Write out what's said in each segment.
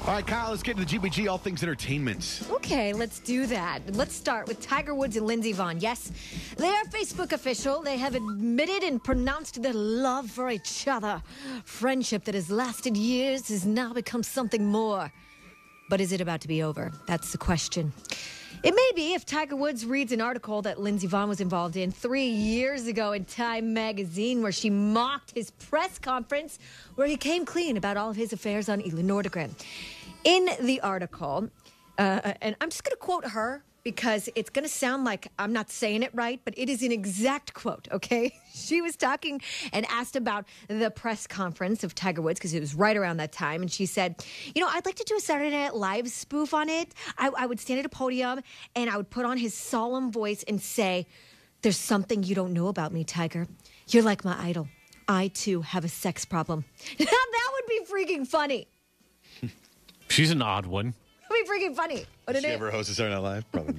All right, Kyle, let's get to the GBG, all things entertainment. Okay, let's do that. Let's start with Tiger Woods and Lindsey Vonn. Yes, they are Facebook official. They have admitted and pronounced their love for each other. Friendship that has lasted years has now become something more. But is it about to be over? That's the question. It may be if Tiger Woods reads an article that Lindsey Vonn was involved in 3 years ago in Time magazine, where she mocked his press conference where he came clean about all of his affairs on Ela Nordegren. In the article, and I'm just going to quote her because it's going to sound like I'm not saying it right, but it is an exact quote, okay? She was talking and asked about the press conference of Tiger Woods because it was right around that time. And she said, you know, I'd like to do a Saturday Night Live spoof on it. I would stand at a podium and I would put on his solemn voice and say, there's something you don't know about me, Tiger. You're like my idol. I, too, have a sex problem. Now, that would be freaking funny. She's an odd one. It'd be freaking funny. Did she ever host a Saturday Night Live? Probably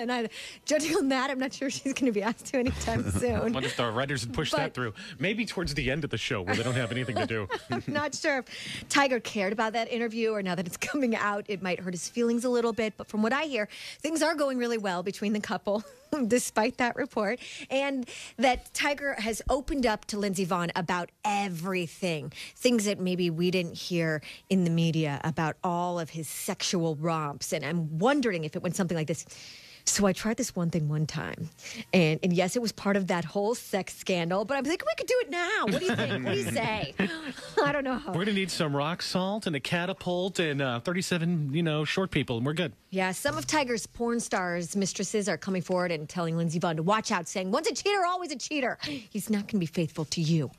not. Judging on that, I'm not sure she's going to be asked to anytime soon. I wonder if the writers would push that through. Maybe towards the end of the show where they don't have anything to do. I'm not sure if Tiger cared about that interview or now that it's coming out, it might hurt his feelings a little bit. But from what I hear, things are going really well between the couple, despite that report. And that Tiger has opened up to Lindsey Vonn about everything. Things that maybe we didn't hear in the media about all of his sexual romps. And I'm wondering if it went something like this. So I tried this one thing one time. And yes, it was part of that whole sex scandal. But I'm thinking we could do it now. What do you think? What do you say? I don't know. We're going to need some rock salt and a catapult and 37, short people, and we're good. Yeah, some of Tiger's porn stars' mistresses are coming forward and telling Lindsey Vonn to watch out, saying, once a cheater, always a cheater. He's not going to be faithful to you.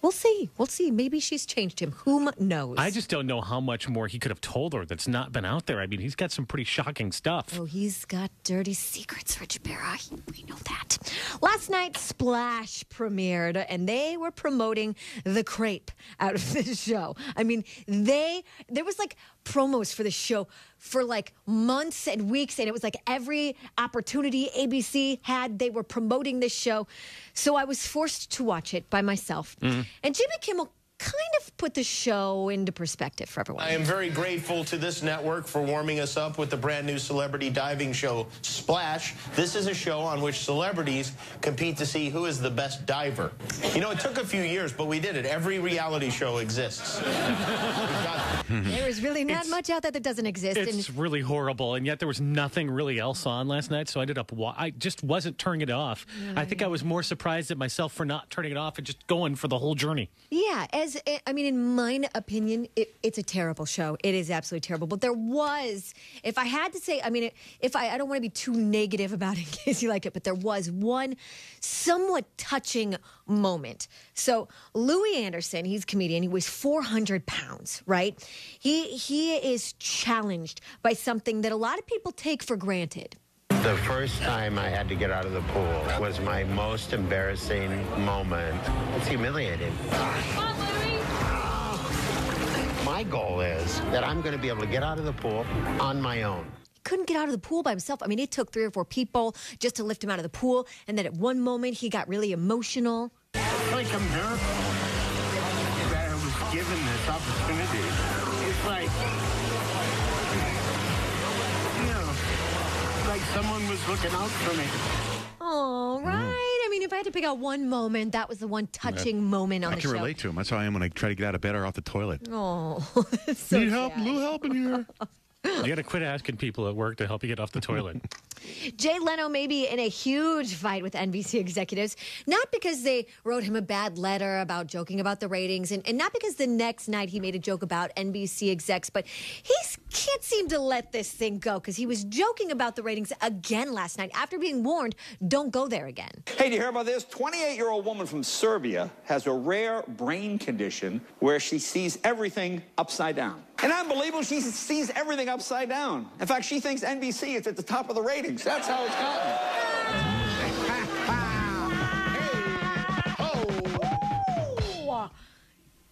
We'll see. We'll see. Maybe she's changed him. Whom knows? I just don't know how much more he could have told her that's not been out there. I mean, he's got some pretty shocking stuff. Oh, he's got dirty secrets, Rich Barra. We know that. Last night, Splash premiered, and they were promoting the crepe out of this show. I mean, there was like promos for the show for like months and weeks, and it was like every opportunity ABC had, they were promoting this show. So I was forced to watch it by myself. And Jimmy Kimmel kind of put the show into perspective for everyone. I am very grateful to this network for warming us up with the brand new celebrity diving show, Splash. This is a show on which celebrities compete to see who is the best diver. You know, it took a few years, but we did it. Every reality show exists. There is really not much out there that doesn't exist. It's really horrible, and yet there was nothing really else on last night, so I ended up, I just wasn't turning it off. I think I was more surprised at myself for not turning it off and just going for the whole journey. Yeah, in my opinion, it's a terrible show. It is absolutely terrible. But there was, if I had to say, I don't want to be too negative about it in case you like it, but there was one somewhat touching moment. So Louis Anderson, he's a comedian. He weighs 400 pounds, right? He is challenged by something that a lot of people take for granted. The first time I had to get out of the pool was my most embarrassing moment. It's humiliating. My goal is that I'm going to be able to get out of the pool on my own. He couldn't get out of the pool by himself. I mean, it took 3 or 4 people just to lift him out of the pool. And then at one moment, he got really emotional. It's like a miracle that I was given this opportunity. It's like, like someone was looking out for me. Oh, right. I mean, if I had to pick out one moment, that was the one touching moment on the show. I can relate to him. That's how I am when I try to get out of bed or off the toilet. Oh, it's so Need help? sad. A little help in here. You got to quit asking people at work to help you get off the toilet. Jay Leno may be in a huge fight with NBC executives, not because they wrote him a bad letter about joking about the ratings, and not because the next night he made a joke about NBC execs, but he can't seem to let this thing go because he was joking about the ratings again last night after being warned, don't go there again. Hey, do you hear about this? 28-year-old woman from Serbia has a rare brain condition where she sees everything upside down. And unbelievable, she sees everything upside down. In fact, she thinks NBC is at the top of the ratings. That's how it's gotten.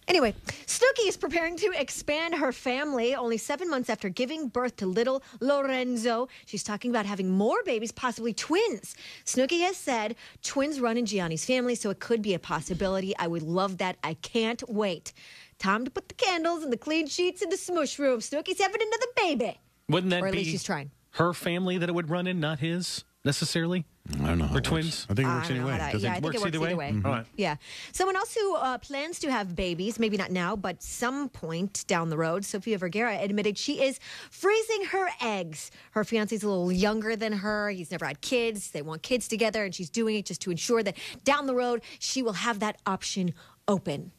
Anyway, Snooki is preparing to expand her family only 7 months after giving birth to little Lorenzo. She's talking about having more babies, possibly twins. Snooki has said twins run in Gianni's family, so it could be a possibility. I would love that. I can't wait Time to put the candles and the clean sheets in the smush room. Snooki's having another baby. Wouldn't that Or at be least she's trying. her family that it would run in, not his necessarily? I don't know. how Or it twins? works. I think it I works don't know anyway. how that- Does yeah, it? I think it works either way. All right. Yeah. Someone else who plans to have babies, maybe not now, but some point down the road, Sofia Vergara admitted she is freezing her eggs. Her fiance's a little younger than her. He's never had kids. They want kids together, and she's doing it just to ensure that down the road she will have that option open.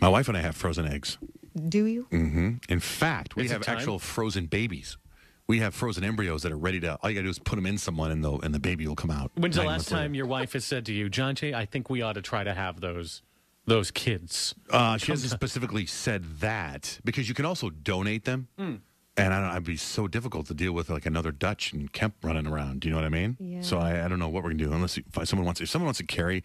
My wife and I have frozen eggs. Do you? In fact, we Is it have time? actual frozen babies. We have frozen embryos that are ready to. All you gotta do is put them in someone, and the baby will come out. When's the 9 last months later. time your wife has said to you, John Jay, I think we ought to try to have those kids? She hasn't specifically said that because you can also donate them. And I don't know, it'd be so difficult to deal with like another Dutch and Kemp running around. Do you know what I mean? Yeah. So I don't know what we're gonna do unless if someone wants to carry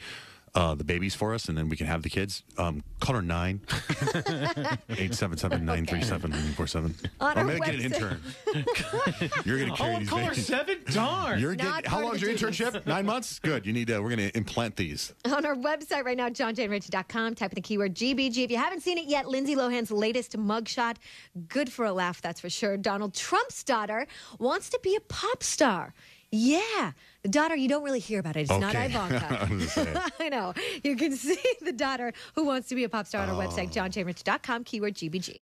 the babies for us and then we can have the kids. Call her 9-877-937-947. On our Maybe get an website. intern. You're gonna carry these call her babies. 7? Darn. You're Not how part long of is your the duties. internship? 9 months? Good. You need. We're going to implant these. On our website right now, johnjandrich.com, type in the keyword GBG. If you haven't seen it yet, Lindsay Lohan's latest mugshot, good for a laugh, that's for sure. Donald Trump's daughter wants to be a pop star. Yeah, the daughter, you don't really hear about it. It's not Okay. Ivanka. I was gonna say. I know. You can see the daughter who wants to be a pop star on our website, johnjandrich.com, keyword GBG.